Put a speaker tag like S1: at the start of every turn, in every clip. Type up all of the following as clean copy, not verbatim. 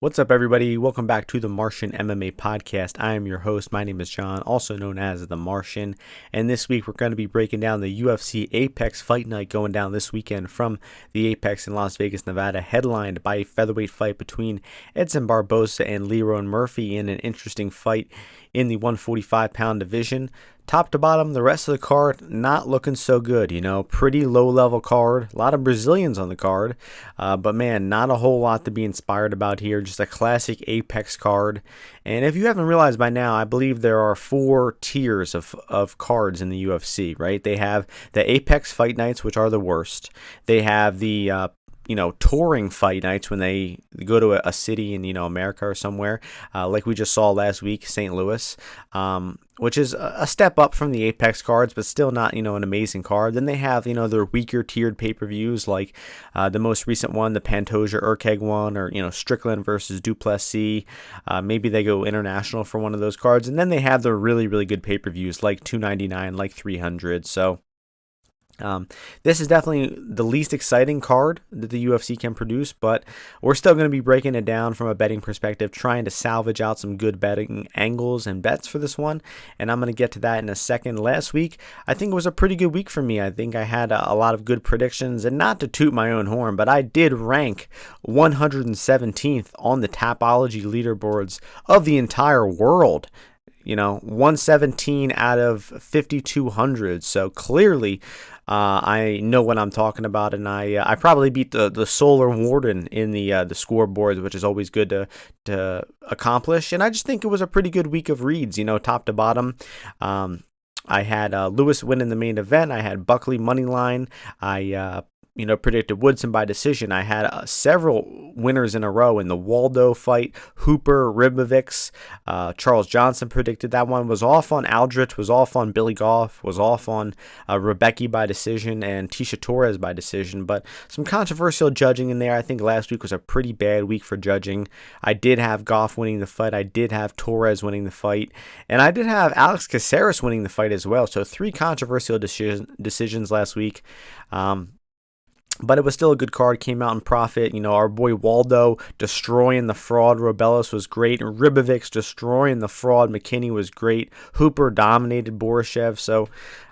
S1: What's up, everybody? Welcome back to the Martian MMA podcast. I am your host. My name is John, also known as the Martian. And this week, we're going to be breaking down the UFC Apex Fight Night going down this weekend from the Apex in Las Vegas, Nevada, headlined by a featherweight fight between Edson Barboza and Lerone-Murphy in an interesting fight in the 145-pound division. Top to bottom, the rest of the card not looking so good, pretty low-level card, a lot of Brazilians on the card, but man, not a whole lot to be inspired about here, just a classic Apex card. And if you haven't realized by now, I believe there are 4 tiers of cards in the UFC, right? They have the Apex Fight Nights, which are the worst. They have the touring fight nights when they go to a city in, America or somewhere, like we just saw last week, St. Louis, which is a step up from the Apex cards, but still not, an amazing card. Then they have, their weaker tiered pay-per-views, like the most recent one, the Pantoja Urkeg one, or, Strickland versus Duplessis. Maybe they go international for one of those cards. And then they have the really, really good pay-per-views, like 299, like 300. So this is definitely the least exciting card that the UFC can produce, but we're still going to be breaking it down from a betting perspective, trying to salvage out some good betting angles and bets for this one, and I'm going to get to that in a second. Last week, I think it was a pretty good week for me. I think I had a lot of good predictions, and not to toot my own horn, but I did rank 117th on the Tapology leaderboards of the entire world. 117 out of 5,200. So clearly, I know what I'm talking about, and I probably beat the Solar Warden in the scoreboards, which is always good to accomplish. And I just think it was a pretty good week of reads, top to bottom. I had Lewis win in the main event. I had Buckley money line. I predicted Woodson by decision. I had several winners in a row in the Waldo fight, Hooper, Ribovics. Charles Johnson predicted that one. Was off on Aldrich, was off on Billy Goff, was off on Rebecca by decision, and Tisha Torres by decision. But some controversial judging in there. I think last week was a pretty bad week for judging. I did have Goff winning the fight. I did have Torres winning the fight. And I did have Alex Caceres winning the fight as well. So 3 controversial decisions last week. But it was still a good card, came out in profit. Our boy Waldo destroying the fraud Robelis was great. And Ribovics destroying the fraud McKinney was great. Hooper dominated Borishev. So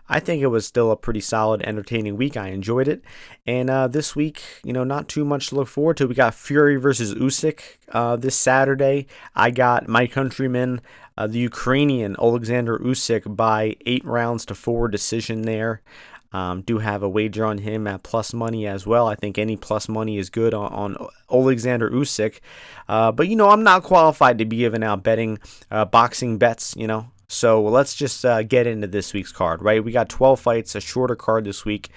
S1: I think it was still a pretty solid, entertaining week. I enjoyed it. And this week, not too much to look forward to. We got Fury versus Usyk this Saturday. I got my countryman, the Ukrainian Alexander Usyk, by 8 rounds to 4 decision there. Do have a wager on him at plus money as well. I think any plus money is good on Alexander Usyk. But, I'm not qualified to be giving out betting boxing bets, So let's just get into this week's card, right? We got 12 fights, a shorter card this week.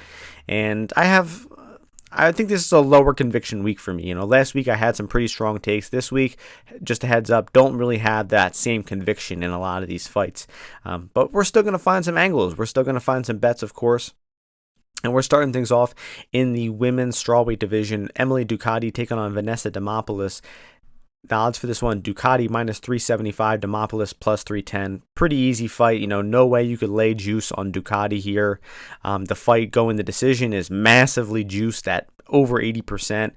S1: And I think this is a lower conviction week for me. Last week I had some pretty strong takes. This week, just a heads up, don't really have that same conviction in a lot of these fights. But we're still going to find some angles. We're still going to find some bets, of course. And we're starting things off in the women's strawweight division. Emily Ducote taking on Vanessa Demopoulos. The odds for this one, Ducote minus 375, Demopoulos plus 310. Pretty easy fight. No way you could lay juice on Ducote here. The fight going the decision is massively juiced at over 80%.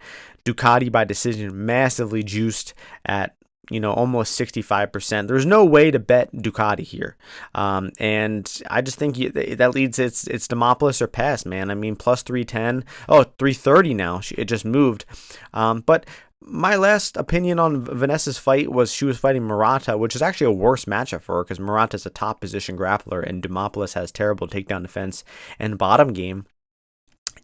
S1: Ducote by decision massively juiced at almost 65%. There's no way to bet Ducote here. And I just think that leads it's Demopoulos or pass, man. I mean, plus 310. Oh, 330 now. It just moved. But my last opinion on Vanessa's fight was she was fighting Murata, which is actually a worse matchup for her because Murata's a top position grappler and Demopoulos has terrible takedown defense and bottom game.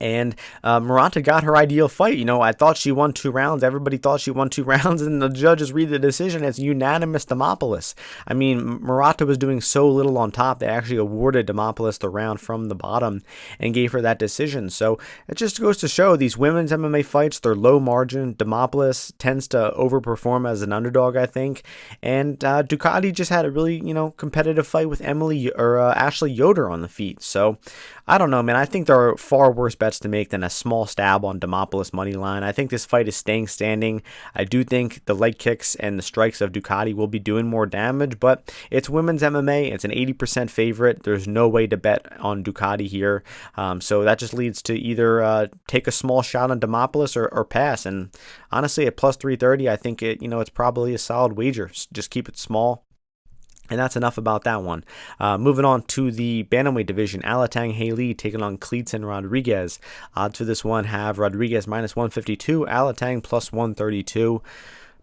S1: And Murata got her ideal fight. I thought she won 2 rounds. Everybody thought she won 2 rounds, and the judges read the decision. It's unanimous Demopoulos. I mean, Murata was doing so little on top, they actually awarded Demopoulos the round from the bottom and gave her that decision. So it just goes to show these women's MMA fights, they're low margin. Demopoulos tends to overperform as an underdog, I think. And Ducote just had a really, competitive fight with Ashley Yoder on the feet. So I don't know, man. I think there are far worse bets bets to make than a small stab on Demopoulos money line. I think this fight is staying standing. I do think the leg kicks and the strikes of Ducati will be doing more damage, but it's women's MMA. It's an 80% favorite. There's no way to bet on Ducati here. So that just leads to either take a small shot on Demopoulos or pass. And honestly, at plus 330, I think it's probably a solid wager. Just keep it small. And that's enough about that one. Moving on to the bantamweight division, Alateng-Rodrigues taking on Rodriguez. Odds for this one have Rodriguez minus 152, Alateng plus 132.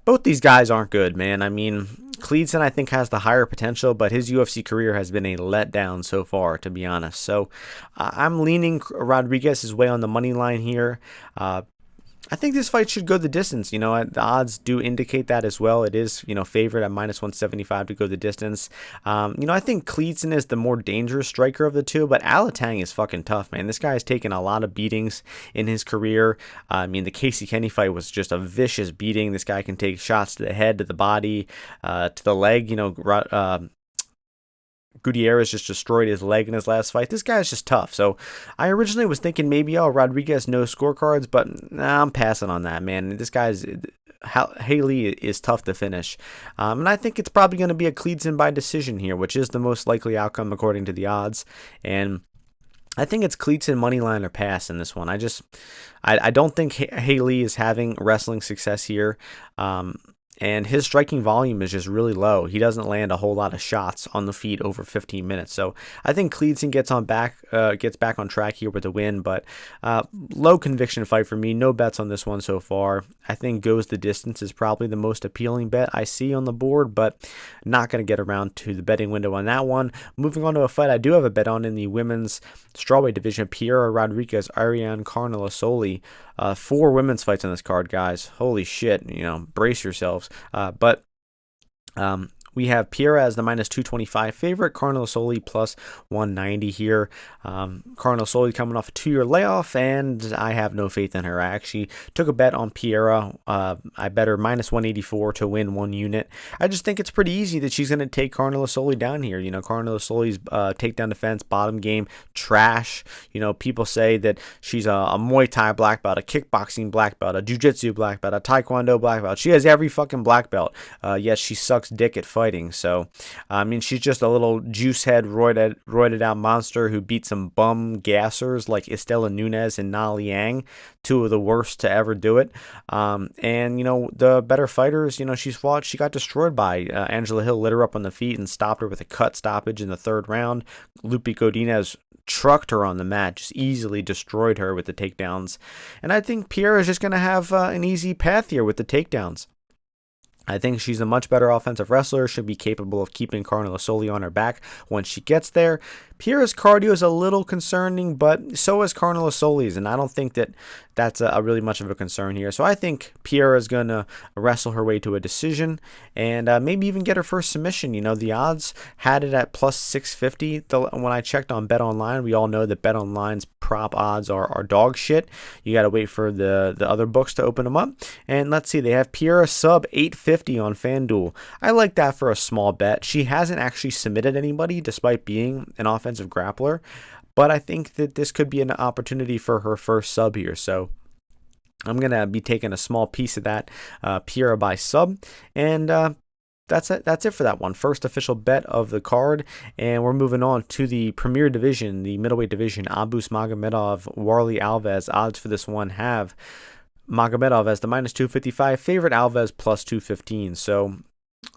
S1: Both these guys aren't good, man. I mean, Kleedson, I think, has the higher potential, but his UFC career has been a letdown so far, to be honest. So I'm leaning Rodriguez's way on the money line here. I think this fight should go the distance. The odds do indicate that as well. It is, favored at minus 175 to go the distance. I think Kleedson is the more dangerous striker of the two, but Alateng is fucking tough, man. This guy has taken a lot of beatings in his career. The Casey Kenny fight was just a vicious beating. This guy can take shots to the head, to the body, to the leg. Gutierrez just destroyed his leg in his last fight. This guy is just tough. So I originally was thinking maybe, Rodriguez no scorecards, but nah, I'm passing on that, man. This guy's Haley is tough to finish. And I think it's probably going to be a Kleedson by decision here, which is the most likely outcome according to the odds. And I think it's Kleedson money line or pass in this one. I don't think Haley is having wrestling success here. And his striking volume is just really low. He doesn't land a whole lot of shots on the feet over 15 minutes. So I think Kleedson gets back on track here with a win, but low conviction fight for me. No bets on this one so far. I think goes the distance is probably the most appealing bet I see on the board, but not going to get around to the betting window on that one. Moving on to a fight I do have a bet on in the women's strawweight division, Piera Rodriguez, Carnelossi. 4 women's fights on this card, guys. Holy shit, brace yourselves. But we have Piera as the minus 225 favorite, Carnelossi plus 190 here. Carnelossi coming off a 2-year layoff, and I have no faith in her. I actually took a bet on Piera. I bet her minus 184 to win 1 unit. I just think it's pretty easy that she's going to take Carnelossi down here. Carnelossi's takedown defense, bottom game, trash. People say that she's a Muay Thai black belt, a kickboxing black belt, a jiu-jitsu black belt, a taekwondo black belt. She has every fucking black belt, yet she sucks dick at fighting. So, she's just a little juice head, roided out monster who beat some bum gassers like Estela Nunes and Na Liang, 2 of the worst to ever do it. The better fighters, she's fought, she got destroyed by. Angela Hill lit her up on the feet and stopped her with a cut stoppage in the 3rd round. Lupe Godinez trucked her on the mat, just easily destroyed her with the takedowns. And I think Piera is just going to have an easy path here with the takedowns. I think she's a much better offensive wrestler, should be capable of keeping Carnelossi on her back once she gets there. Piera's cardio is a little concerning, but so is Carnelossi's, and I don't think that's a really much of a concern here. So I think Piera is going to wrestle her way to a decision and maybe even get her first submission. The odds had it at plus 650. When I checked on BetOnline, we all know that BetOnline's prop odds are dog shit. You got to wait for the other books to open them up. And let's see, they have Piera sub 850 on FanDuel. I like that for a small bet. She hasn't actually submitted anybody despite being an offensive grappler, but I think that this could be an opportunity for her first sub here. So I'm going to be taking a small piece of that Piera by sub, and that's it for that one. First official bet of the card, and we're moving on to the premier division, the middleweight division. Abus Magomedov, Warlley Alves. Odds for this one have Magomedov as the minus 255 favorite, Alves plus 215. So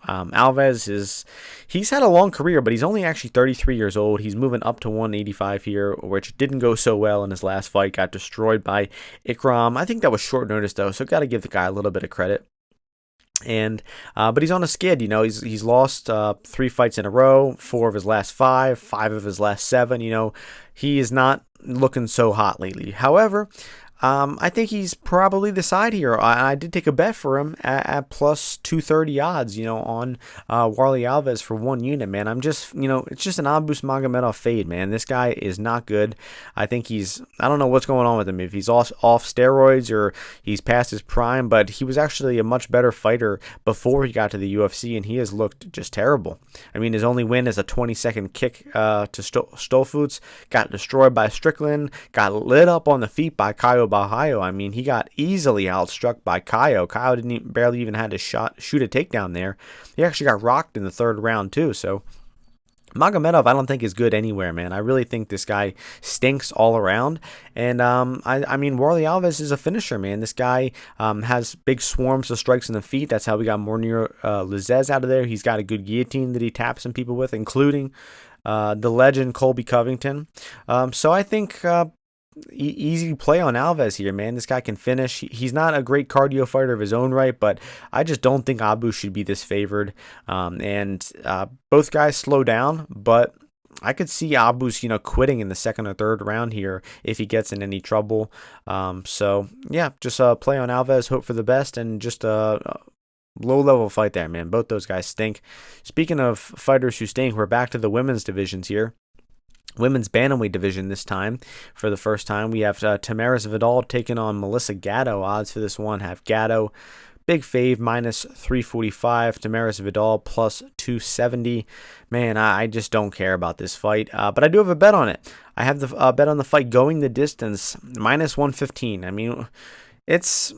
S1: Alves he's had a long career, but he's only actually 33 years old. He's moving up to 185 here, which didn't go so well in his last fight. Got destroyed by Ikram. I think that was short notice though, so got to give the guy a little bit of credit. And but he's on a skid. He's lost 3 fights in a row, 4 of his last 5 of his last 7. He is not looking so hot lately. However, I think he's probably the side here. I did take a bet for him at plus 230 odds, on Warlley-Alves for 1 unit, man. I'm just, it's just an Abus Magomedov fade, man. This guy is not good. I think I don't know what's going on with him, if he's off steroids or he's past his prime, but he was actually a much better fighter before he got to the UFC, and he has looked just terrible. I mean, his only win is a 20-second kick to Stolfutz, got destroyed by Strickland, got lit up on the feet by Caio Barraio. I mean, he got easily outstruck by Caio. Caio barely even had to shoot a takedown there. He actually got rocked in the third round too. So Magomedov, I don't think is good anywhere, man. I really think this guy stinks all around. And I mean, Warlley-Alves is a finisher, man. This guy has big swarms of strikes in the feet. That's how we got Mornier Lizez out of there. He's got a good guillotine that he taps some people with, including the legend Colby Covington. So I think easy play on Alves here, man. This guy can finish. He's not a great cardio fighter of his own right, but I just don't think Abu should be this favored. Both guys slow down, but I could see Abus, quitting in the second or third round here if he gets in any trouble. So yeah, just play on Alves, hope for the best, and just low-level fight there, man. Both those guys stink. Speaking of fighters who stink, we're back to the women's divisions here. Women's bantamweight division this time. For the first time, we have Tamaris Vidal taking on Melissa Gatto. Odds for this one have Gatto big fave minus 345, Tamaris Vidal plus 270. Man, I just don't care about this fight, but I do have a bet on it. I have the bet on the fight going the distance minus 115. I mean, it's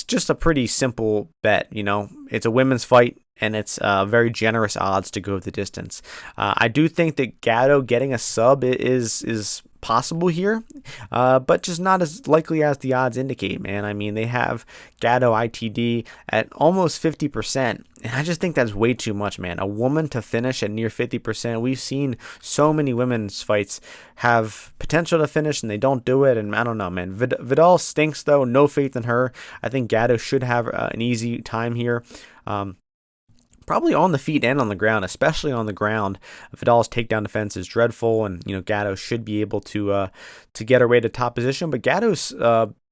S1: just a pretty simple bet. It's a women's fight, and it's very generous odds to go the distance. I do think that Gatto getting a sub is possible here, but just not as likely as the odds indicate, man. I mean, they have Gatto ITD at almost 50%, and I just think that's way too much, man. A woman to finish at near 50%. We've seen so many women's fights have potential to finish, and they don't do it, and I don't know, man. Vidal stinks, though. No faith in her. I think Gatto should have an easy time here. Probably on the feet and on the ground, especially on the ground. Vidal's takedown defense is dreadful, and Gatto should be able to get her way to top position. But Gatto's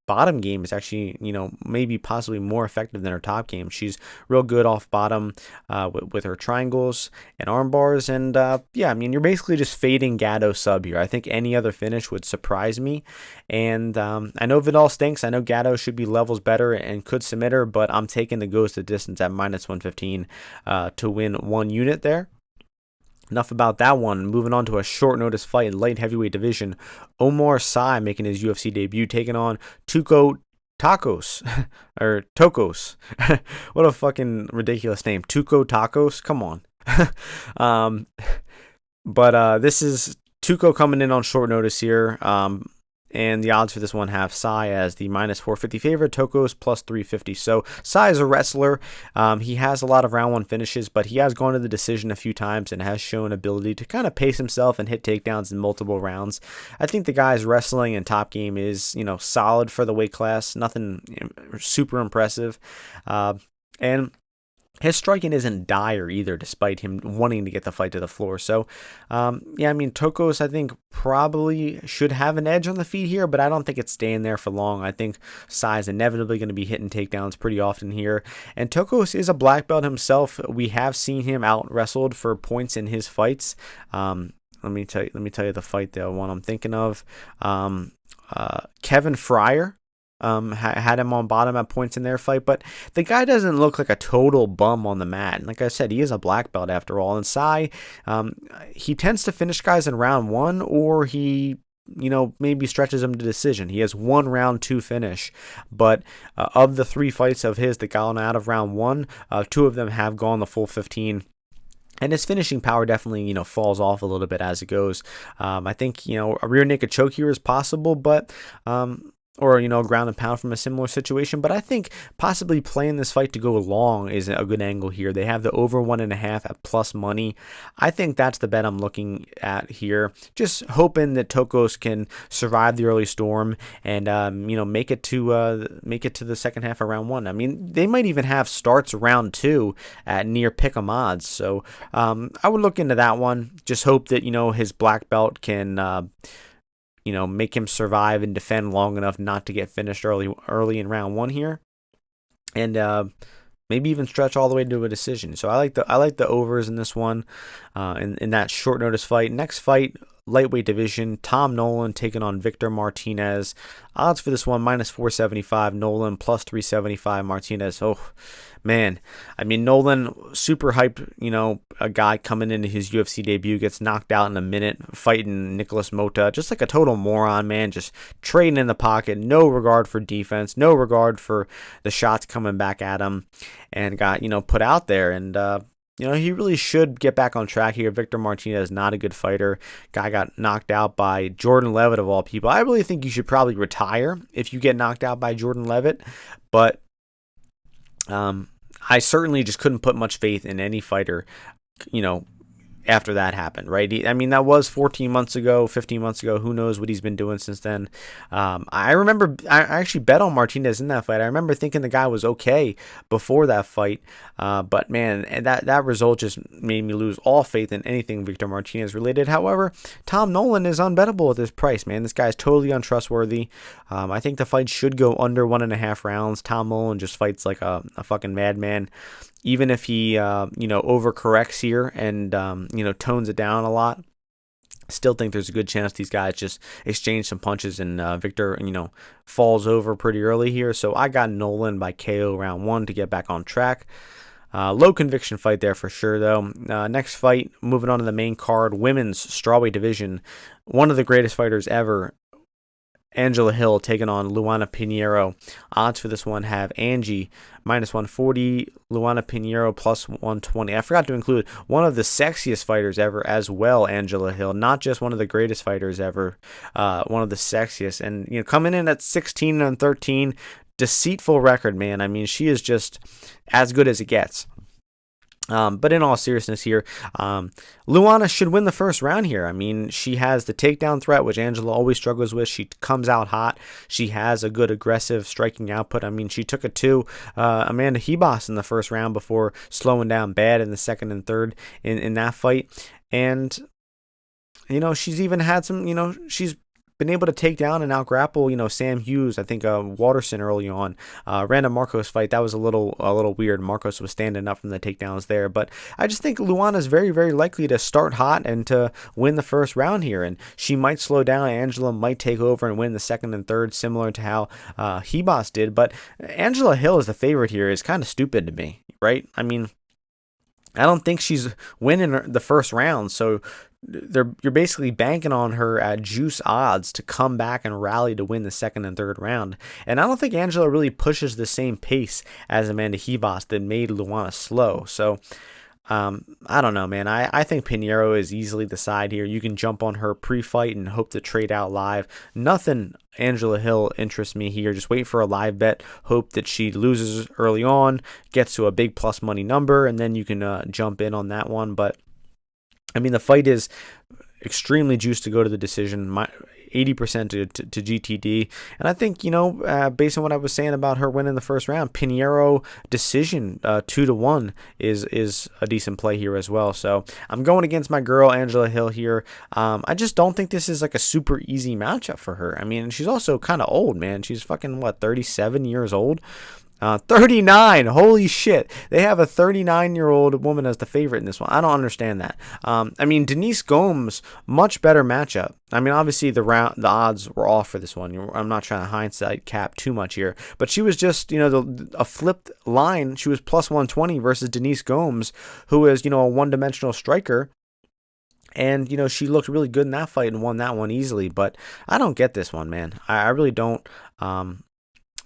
S1: bottom game is actually maybe possibly more effective than her top game. She's real good off bottom with her triangles and arm bars, and yeah, I mean, you're basically just fading Gatto sub here. I think any other finish would surprise me, and I know Vidal stinks. I know Gatto should be levels better and could submit her, but I'm taking the goes the distance at minus 115 to win 1 unit there. Enough about that one. Moving on to a short notice fight in light heavyweight division. Omar Sy making his UFC debut, taking on Ducote-Demopoulos or Tokkos. What a fucking ridiculous name, Ducote-Demopoulos. Come on. But this is Tuco coming in on short notice here. And the odds for this one have Sy as the minus 450 favorite, Tokkos plus 350. So Sy is a wrestler. He has a lot of round one finishes, but he has gone to the decision a few times and has shown ability to kind of pace himself and hit takedowns in multiple rounds. I think the guy's wrestling and top game is, solid for the weight class. Nothing super impressive. And his striking isn't dire either, despite him wanting to get the fight to the floor. So, yeah, I mean, Tokkos, I think, probably should have an edge on the feet here, but I don't think it's staying there for long. I think Sy is inevitably going to be hitting takedowns pretty often here. And Tokkos is a black belt himself. We have seen him out wrestled for points in his fights. Let me tell you the fight, the one I'm thinking of. Kevin Fryer. Had him on bottom at points in their fight, but the guy doesn't look like a total bum on the mat. And like I said, he is a black belt after all. And Sy, he tends to finish guys in round one, or he maybe stretches them to decision. He has 1 round 2 finish, but of the 3 fights of his that got out of round 1, 2 of them have gone the full 15. And his finishing power definitely, falls off a little bit as it goes. I think, a rear naked choke here is possible, but or ground and pound from a similar situation. But I think possibly playing this fight to go long is a good angle here. They have the over 1.5 at plus money. I think that's the bet I'm looking at here. Just hoping that Tokkos can survive the early storm and make it to the second half of round 1. I mean, they might even have starts round 2 at near pick'em odds. So I would look into that one. Just hope that his black belt can make him survive and defend long enough not to get finished early in round 1 here, and maybe even stretch all the way to a decision. So I like the overs in this one, in that short notice fight. Next fight, lightweight division, Tom Nolan taking on Victor Martinez. Odds for this one -475, Nolan +375 Martinez. Oh man, I mean, Nolan, super hyped, a guy coming into his UFC debut, gets knocked out in a minute fighting Nicholas Mota, just like a total moron, man, just trading in the pocket, no regard for defense, no regard for the shots coming back at him, and got put out there. And he really should get back on track here. Victor Martinez is not a good fighter. Guy got knocked out by Jordan Levitt, of all people. I really think you should probably retire if you get knocked out by Jordan Levitt. But I certainly just couldn't put much faith in any fighter, after that happened, right? I mean, that was 14 months ago, 15 months ago. Who knows what he's been doing since then? I remember I actually bet on Martinez in that fight. I remember thinking the guy was okay before that fight, but man, that result just made me lose all faith in anything Victor Martinez related. However, Tom Nolan is unbettable at this price, man. This guy is totally untrustworthy. I think the fight should go under 1.5 rounds. Tom Nolan just fights like a fucking madman. Even if he, overcorrects here and, tones it down a lot, still think there's a good chance these guys just exchange some punches and Victor, falls over pretty early here. So I got Nolan by KO round 1 to get back on track. Low conviction fight there for sure, though. Next fight, moving on to the main card, women's strawweight division. One of the greatest fighters ever, Angela Hill taking on Luana Pinheiro. Odds for this one have Angie -140, Luana Pinheiro +120. I forgot to include one of the sexiest fighters ever as well, Angela Hill. Not just one of the greatest fighters ever, one of the sexiest. And coming in at 16-13, deceitful record, man. I mean, she is just as good as it gets. But in all seriousness here, Luana should win the first round here. I mean, she has the takedown threat, which Angela always struggles with. She comes out hot. She has a good aggressive striking output. I mean, she took it to Amanda Ribas in the first round before slowing down bad in the second and third in that fight. And, she's even had some, she's been able to take down and out-grapple, Sam Hughes, I think Watterson early on. Randa Marcos fight, that was a little weird. Marcos was standing up from the takedowns there. But I just think Luana is very, very likely to start hot and to win the first round here. And she might slow down. Angela might take over and win the second and third, similar to how Ribas did. But Angela Hill is the favorite here is kind of stupid to me, right? I mean, I don't think she's winning the first round, so you're basically banking on her at juice odds to come back and rally to win the second and third round. And I don't think Angela really pushes the same pace as Amanda Ribas that made Luana slow. So I don't know, man. I think Pinheiro is easily the side here. You can jump on her pre-fight and hope to trade out live. Nothing Angela Hill interests me here. Just wait for a live bet. Hope that she loses early on, gets to a big plus money number, and then you can jump in on that one. But I mean, the fight is extremely juiced to go to the decision, 80% to GTD. And I think, based on what I was saying about her winning the first round, Pinheiro decision 2-1 is a decent play here as well. So I'm going against my girl, Angela Hill here. I just don't think this is like a super easy matchup for her. I mean, she's also kind of old, man. She's fucking, 37 years old? 39. Holy shit. They have a 39-year-old woman as the favorite in this one. I don't understand that. I mean, Denise Gomes, much better matchup. I mean, obviously the odds were off for this one. I'm not trying to hindsight cap too much here, but she was just, a flipped line. She was +120 versus Denise Gomes, who is, a one-dimensional striker. And, she looked really good in that fight and won that one easily. But I don't get this one, man. I really don't.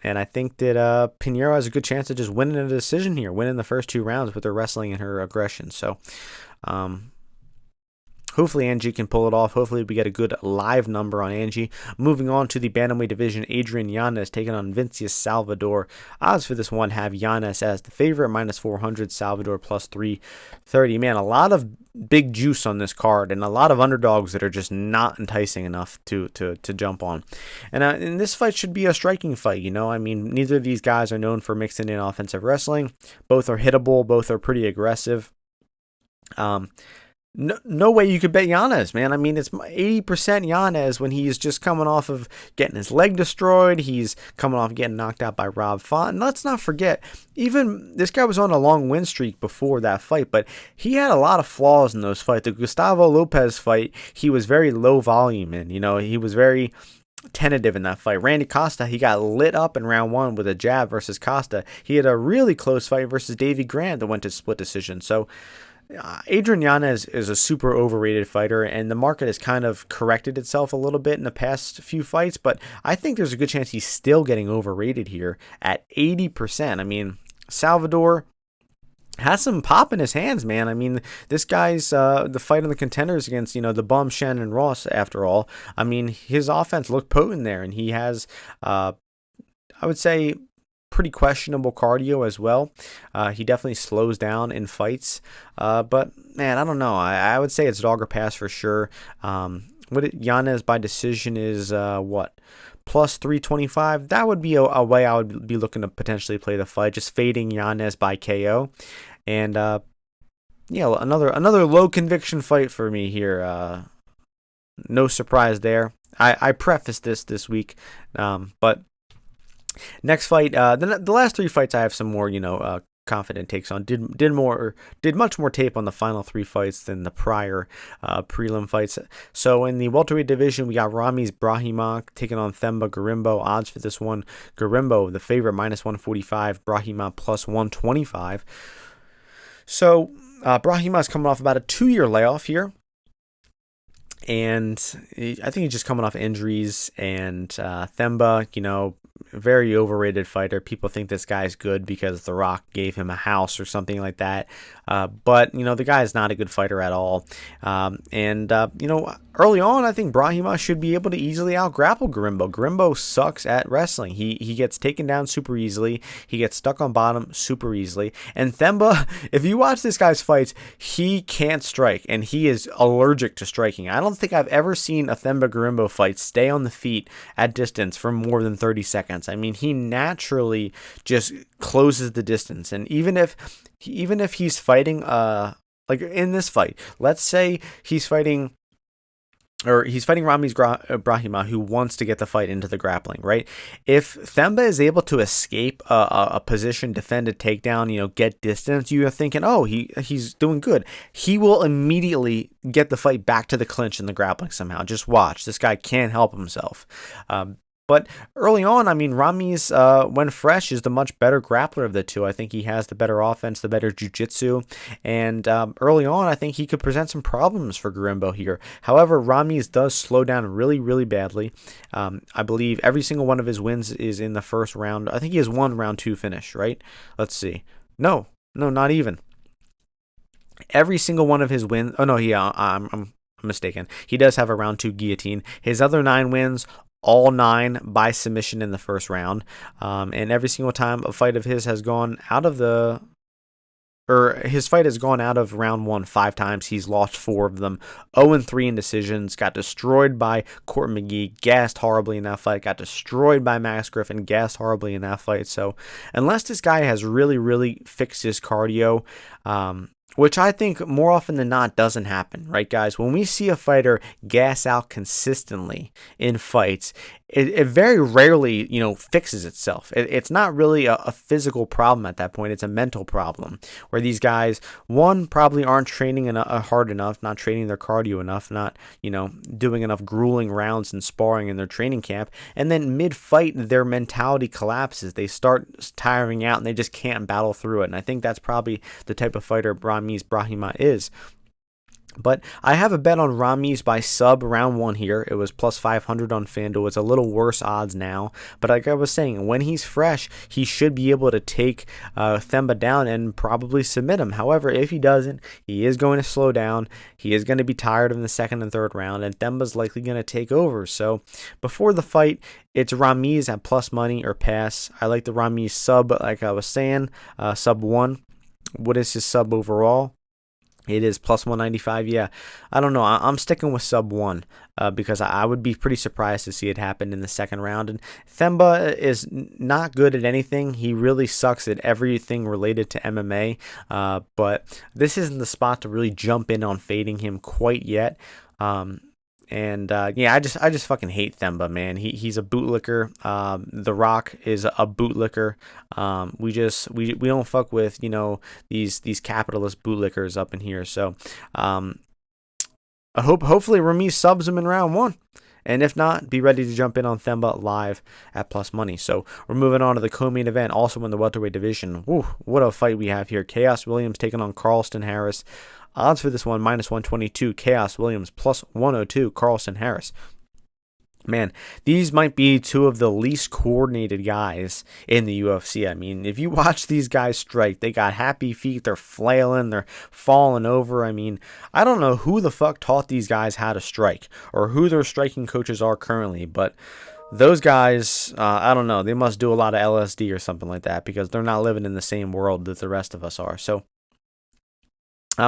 S1: And I think that Pinheiro has a good chance of just winning a decision here, winning the first 2 rounds with her wrestling and her aggression. So hopefully Angie can pull it off. Hopefully we get a good live number on Angie. Moving on to the bantamweight division, Adrian Yanez taking on Yanez-Salvador. Odds for this one have Yanez as the favorite, -400, Salvador +330. Man, a lot of big juice on this card and a lot of underdogs that are just not enticing enough to jump on. And this fight should be a striking fight, I mean, neither of these guys are known for mixing in offensive wrestling. Both are hittable. Both are pretty aggressive. No way you could bet Yanez, man. I mean, it's 80% Yanez when he's just coming off of getting his leg destroyed. He's coming off getting knocked out by Rob Font. And let's not forget, even this guy was on a long win streak before that fight, but he had a lot of flaws in those fights. The Gustavo Lopez fight, he was very low volume in. He was very tentative in that fight. Randy Costa, he got lit up in round 1 with a jab versus Costa. He had a really close fight versus Davey Grant that went to split decision. So Adrian Yanez is a super overrated fighter, and the market has kind of corrected itself a little bit in the past few fights, but I think there's a good chance he's still getting overrated here at 80%. I mean, Salvador has some pop in his hands, man. I mean, this guy's the fight on the contenders against, the bum Shannon Ross, after all. I mean, his offense looked potent there, and he has, I would say, pretty questionable cardio as well. He definitely slows down in fights. But man, I don't know. I would say it's dog or pass for sure. Yanez by decision is what? Plus 325. That would be a way I would be looking to potentially play the fight. Just fading Yanez by KO. And another low conviction fight for me here. No surprise there. I prefaced this week, but next fight, the last 3 fights I have some more, confident takes on. Did much more tape on the final 3 fights than the prior prelim fights. So in the welterweight division, we got Ramiz Brahimaj taking on Themba Gorimbo. Odds for this one: Gorimbo, the favorite, minus 145. Brahimaj plus 125. So Brahimaj's coming off about a 2-year layoff here. And I think he's just coming off injuries. And Themba, very overrated fighter. People think this guy's good because The Rock gave him a house or something like that. But the guy is not a good fighter at all. Early on, I think Brahimaj should be able to easily out-grapple Gorimbo. Gorimbo sucks at wrestling. He gets taken down super easily. He gets stuck on bottom super easily. And Themba, if you watch this guy's fights, he can't strike, and he is allergic to striking. I don't think I've ever seen a Themba Gorimbo fight stay on the feet at distance for more than 30 seconds. I mean, he naturally just closes the distance. And even if he's fighting, like in this fight, let's say he's fighting Ramiz Brahimaj, who wants to get the fight into the grappling, right? If Themba is able to escape a position, defend a takedown, get distance, you're thinking, oh, he's doing good. He will immediately get the fight back to the clinch in the grappling somehow. Just watch. This guy can't help himself. But early on, I mean, Ramiz, when fresh, is the much better grappler of the two. I think he has the better offense, the better jiu-jitsu. And early on, I think he could present some problems for Gorimbo here. However, Ramiz does slow down really, really badly. I believe every single one of his wins is in the first round. I think he has one round 2 finish, right? Let's see. No, not even. Every single one of his wins. Oh, no, I'm mistaken. He does have a round 2 guillotine. His other 9 wins, all 9 by submission in the first round. And every single time a fight of his has gone out of his fight has gone out of round 1 5 times. He's lost 4 of them. 0-3 in decisions. Got destroyed by Court McGee. Gassed horribly in that fight. Got destroyed by Max Griffin. Gassed horribly in that fight. So unless this guy has really, really fixed his cardio, which I think more often than not doesn't happen, right, guys? When we see a fighter gas out consistently in fights, it very rarely, fixes itself. It's not really a physical problem at that point. It's a mental problem where these guys, one, probably aren't training hard enough, not training their cardio enough, not, doing enough grueling rounds and sparring in their training camp. And then mid-fight, their mentality collapses. They start tiring out and they just can't battle through it. And I think that's probably the type of fighter Ramiz Brahimaj is. But I have a bet on Ramiz by sub round 1 here. It was plus 500 on FanDuel. It's a little worse odds now. But like I was saying, when he's fresh, he should be able to take Themba down and probably submit him. However, if he doesn't, he is going to slow down. He is going to be tired in the second and third round, and Themba's likely going to take over. So before the fight, it's Ramiz at plus money or pass. I like the Ramiz sub, like I was saying, sub 1. What is his sub overall? It is plus 195. Yeah, I don't know. I'm sticking with sub 1 because I would be pretty surprised to see it happen in the second round. And Themba is not good at anything. He really sucks at everything related to MMA. But this isn't the spot to really jump in on fading him quite yet. Yeah, I just fucking hate Themba, man. He's a bootlicker. The Rock is a bootlicker. We don't fuck with, these capitalist bootlickers up in here. So hopefully Ramiz subs him in round 1. And if not, be ready to jump in on Themba live at plus money. So we're moving on to the co-main event, also in the welterweight division. Woo, what a fight we have here. Chaos Williams taking on Carlston Harris. Odds for this one, minus 122. Chaos Williams, plus 102. Carlston Harris. Man, these might be two of the least coordinated guys in the UFC. I mean, if you watch these guys strike, they got happy feet, they're flailing, they're falling over. I mean, I don't know who the fuck taught these guys how to strike or who their striking coaches are currently, but those guys, I don't know, they must do a lot of LSD or something like that because they're not living in the same world that the rest of us are. So,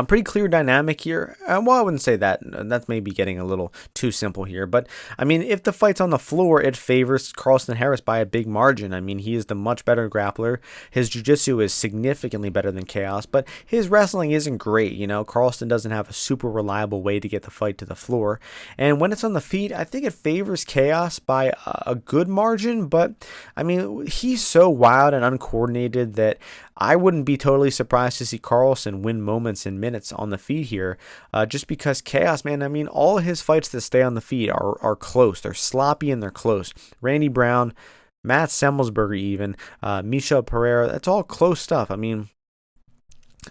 S1: pretty clear dynamic here. Well, I wouldn't say that. That's maybe getting a little too simple here. But, I mean, if the fight's on the floor, it favors Carlston Harris by a big margin. I mean, he is the much better grappler. His jiu-jitsu is significantly better than Chaos, but his wrestling isn't great. Carlston doesn't have a super reliable way to get the fight to the floor. And when it's on the feet, I think it favors Chaos by a good margin. But, I mean, he's so wild and uncoordinated that I wouldn't be totally surprised to see Carlston win moments and minutes on the feet here, just because Chaos, man, I mean, all of his fights that stay on the feet are close. They're sloppy and they're close. Randy Brown, Matt Semmelsberger even, Michel Pereira, that's all close stuff. I mean,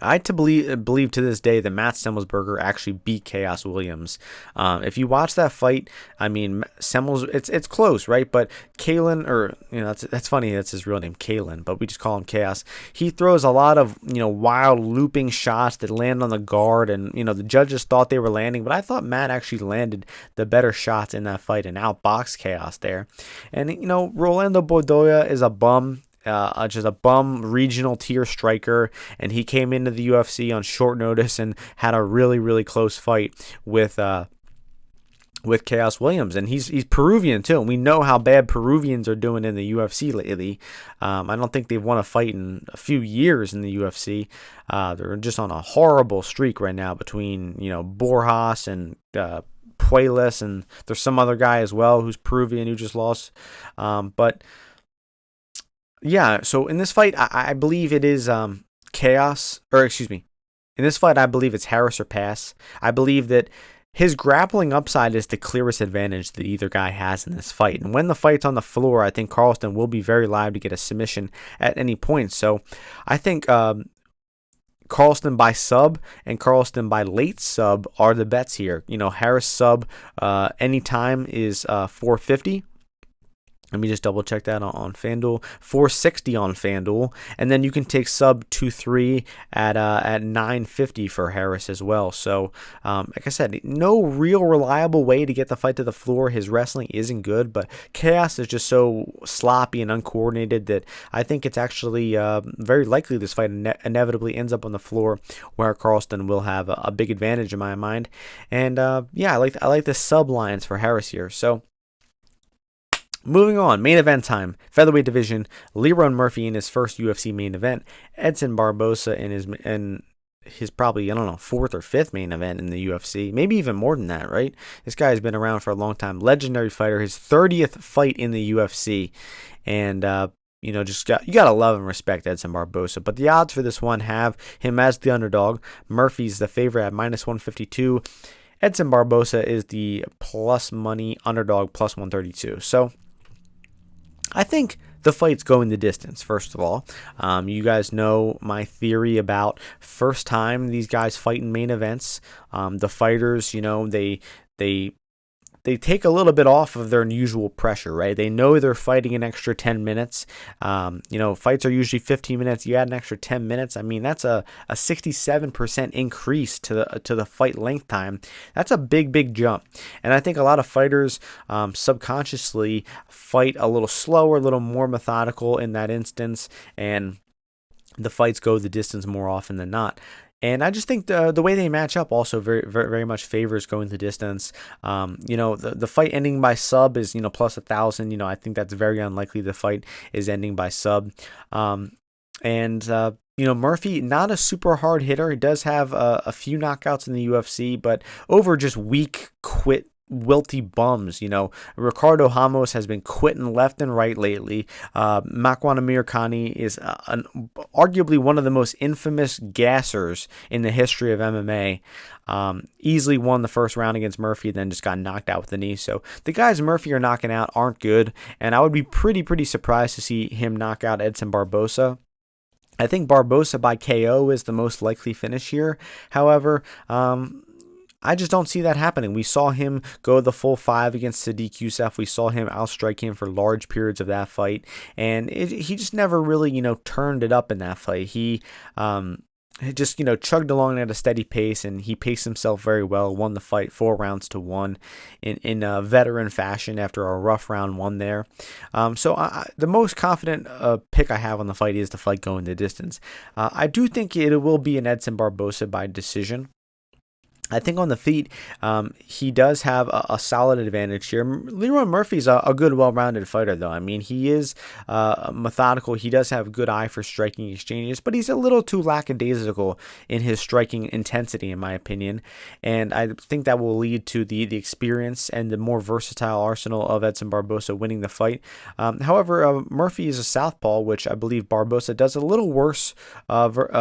S1: I believe to this day that Matt Semmelsberger actually beat Chaos Williams. If you watch that fight, I mean, it's close, right? But Kalen, or that's funny, that's his real name, Kalen, but we just call him Chaos. He throws a lot of wild looping shots that land on the guard, and the judges thought they were landing, but I thought Matt actually landed the better shots in that fight and outboxed Chaos there. And Rolando Bedoya is a bum. Just a bum regional tier striker, and he came into the UFC on short notice and had a really, really close fight with Chaos Williams, and he's Peruvian too, and we know how bad Peruvians are doing in the UFC lately. I don't think they've won a fight in a few years in the UFC. They're just on a horrible streak right now between Borjas and Puelas, and there's some other guy as well who's Peruvian who just lost, but yeah, so in this fight, I believe it is Chaos, or excuse me, in this fight, I believe it's Harris or pass. I believe that his grappling upside is the clearest advantage that either guy has in this fight. And when the fight's on the floor, I think Carlston will be very live to get a submission at any point. So I think Carlston by sub and Carlston by late sub are the bets here. Harris sub anytime is 450. Let me just double check that on FanDuel. 460 on FanDuel, and then you can take sub 2-3 at 950 for Harris as well. So, like I said, no real reliable way to get the fight to the floor. His wrestling isn't good, but Chaos is just so sloppy and uncoordinated that I think it's actually very likely this fight inevitably ends up on the floor, where Carlston will have a big advantage in my mind. And yeah, I like the sub lines for Harris here. So, moving on, main event time. Featherweight division, Lerone Murphy in his first UFC main event. Edson Barboza in his probably, I don't know, fourth or fifth main event in the UFC. Maybe even more than that, right? This guy has been around for a long time. Legendary fighter, his 30th fight in the UFC. And, you gotta love and respect Edson Barboza. But the odds for this one have him as the underdog. Murphy's the favorite at minus 152. Edson Barboza is the plus money underdog, plus 132. So, I think the fight's going the distance, first of all. You guys know my theory about first time these guys fight in main events. The fighters, they take a little bit off of their usual pressure, right? They know they're fighting an extra 10 minutes. Fights are usually 15 minutes. You add an extra 10 minutes. I mean, that's a 67% increase to the fight length time. That's a big, big jump. And I think a lot of fighters subconsciously fight a little slower, a little more methodical in that instance, and the fights go the distance more often than not. And I just think the way they match up also very much favors going the distance. The fight ending by sub is, plus 1,000. I think that's very unlikely the fight is ending by sub. Murphy, not a super hard hitter. He does have a few knockouts in the UFC, but over just weak, wilty bums. Ricardo Ramos has been quitting left and right lately. Makwan Amirkhani is arguably one of the most infamous gassers in the history of MMA. Easily won the first round against Murphy, then just got knocked out with the knee. So the guys Murphy are knocking out aren't good, and I would be pretty surprised to see him knock out Edson Barboza. I think Barboza by KO is the most likely finish here. However, I just don't see that happening. We saw him go the full 5 against Sadiq Youssef. We saw him outstrike him for large periods of that fight, and he just never really, turned it up in that fight. He just, chugged along at a steady pace, and he paced himself very well, won the fight 4-1 in a veteran fashion after a rough round 1 there. The most confident pick I have on the fight is the fight going the distance. I do think it will be an Edson Barboza by decision. I think on the feet, he does have a solid advantage here. Lerone Murphy's a good, well-rounded fighter, though. I mean, he is methodical. He does have a good eye for striking exchanges, but he's a little too lackadaisical in his striking intensity, in my opinion. And I think that will lead to the experience and the more versatile arsenal of Edson Barboza winning the fight. However, Murphy is a southpaw, which I believe Barboza does a little worse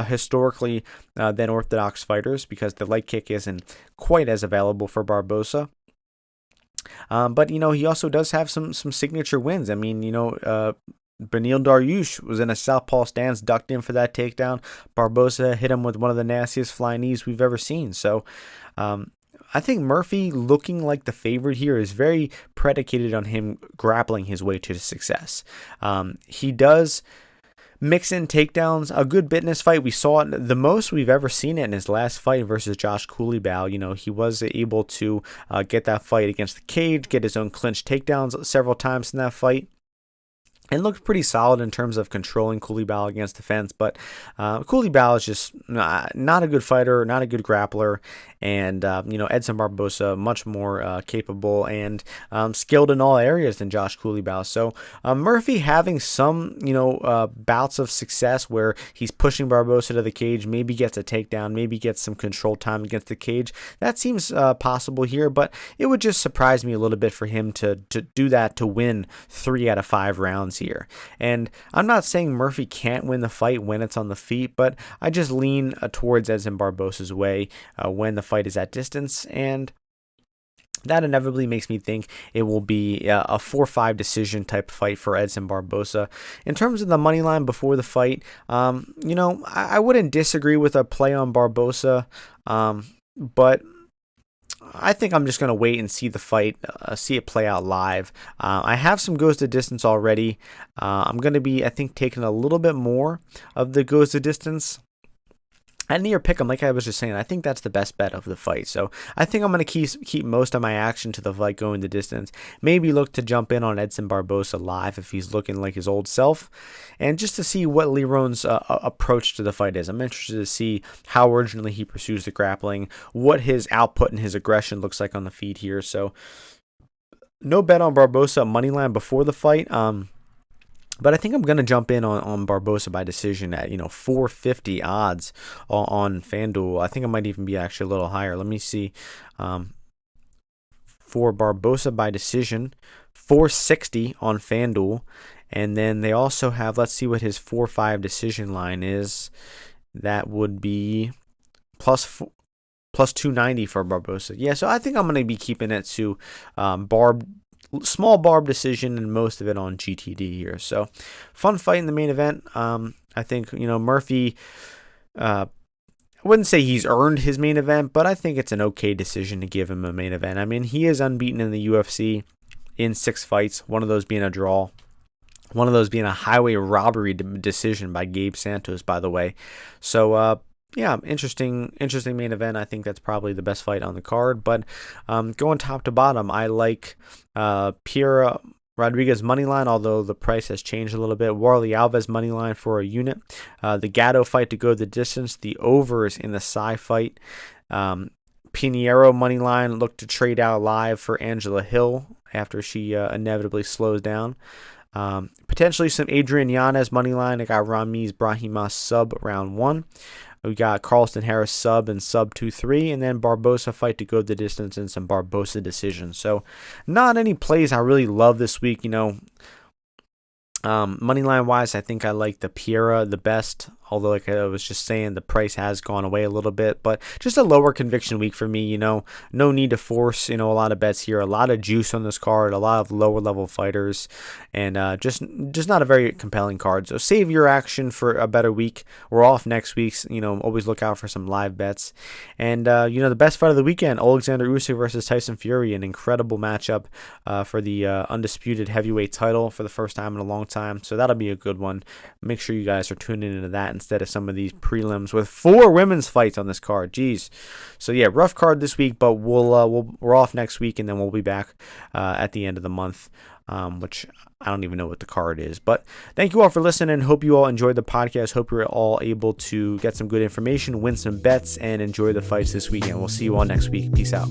S1: historically than orthodox fighters, because the leg kick isn't quite as available for Barboza. But he also does have some signature wins. I mean, Beneil Dariush was in a southpaw stance, ducked in for that takedown. Barboza hit him with one of the nastiest flying knees we've ever seen. So I think Murphy looking like the favorite here is very predicated on him grappling his way to success. He does mix in takedowns a good bit in his fight. We saw it the most we've ever seen it in his last fight versus Josh Coulibaly. He was able to get that fight against the cage, get his own clinch takedowns several times in that fight, and looked pretty solid in terms of controlling Coulibaly against the fence. But Coulibaly is just not a good fighter, not a good grappler. And, Edson Barboza, much more capable and skilled in all areas than Josh Coulibaly. So Murphy having some, bouts of success where he's pushing Barboza to the cage, maybe gets a takedown, maybe gets some control time against the cage. That seems possible here, but it would just surprise me a little bit for him to do that, to win 3 out of 5 rounds here. And I'm not saying Murphy can't win the fight when it's on the feet, but I just lean towards Edson Barboza's way when the fight is at distance, and that inevitably makes me think it will be a 4-5 decision type fight for Edson Barboza. In terms of the money line before the fight, I wouldn't disagree with a play on Barboza, but I think I'm just going to wait and see the fight, see it play out live. I have some goes the distance already. I'm going to be, I think, taking a little bit more of the goes the distance. And near pick 'em, like I was just saying, I think that's the best bet of the fight. So I think I'm going to keep most of my action to the fight going the distance. Maybe look to jump in on Edson Barboza live if he's looking like his old self. And just to see what Lerone's approach to the fight is. I'm interested to see how urgently he pursues the grappling, what his output and his aggression looks like on the feet here. So no bet on Barboza moneyline before the fight. But I think I'm going to jump in on Barboza by decision at, 450 odds on FanDuel. I think it might even be actually a little higher. Let me see. For Barboza by decision, 460 on FanDuel. And then they also have, let's see what his 4-5 decision line is. That would be plus 290 for Barboza. Yeah, so I think I'm going to be keeping it to small barb decision and most of it on GTD here. So fun fight in the main event. I think, Murphy, I wouldn't say he's earned his main event, but I think it's an okay decision to give him a main event. I mean, he is unbeaten in the UFC in 6 fights, one of those being a draw, one of those being a highway robbery decision by Gabe Santos, by the way. So, yeah, interesting main event. I think that's probably the best fight on the card. But going top to bottom, I like Pierre Rodriguez money line, although the price has changed a little bit. Alves money line for a unit. The Gatto fight to go the distance. The overs in the Sy fight. Pinheiro money line looked to trade out live for Angela Hill after she inevitably slows down. Potentially some Adrian Yanez money line. I got Ramiz Brahimaj sub round 1. We got Carlston Harris sub and sub 2-3, and then Barboza fight to go the distance and some Barboza decisions. So not any plays I really love this week. Money line wise, I think I like the Piera the best. Although, like I was just saying, the price has gone away a little bit, but just a lower conviction week for me. No need to force a lot of bets here. A lot of juice on this card, a lot of lower level fighters, and just not a very compelling card. So save your action for a better week. We're off next week. Always look out for some live bets. And the best fight of the weekend: Alexander Usyk versus Tyson Fury. An incredible matchup for the undisputed heavyweight title for the first time in a long time. So that'll be a good one. Make sure you guys are tuning into that instead of some of these prelims with 4 women's fights on this card. Jeez. So yeah, rough card this week, but we're off next week, and then we'll be back at the end of the month, which I don't even know what the card is. But thank you all for listening. Hope you all enjoyed the podcast. Hope you're all able to get some good information, win some bets, and enjoy the fights this weekend. We'll see you all next week. Peace out.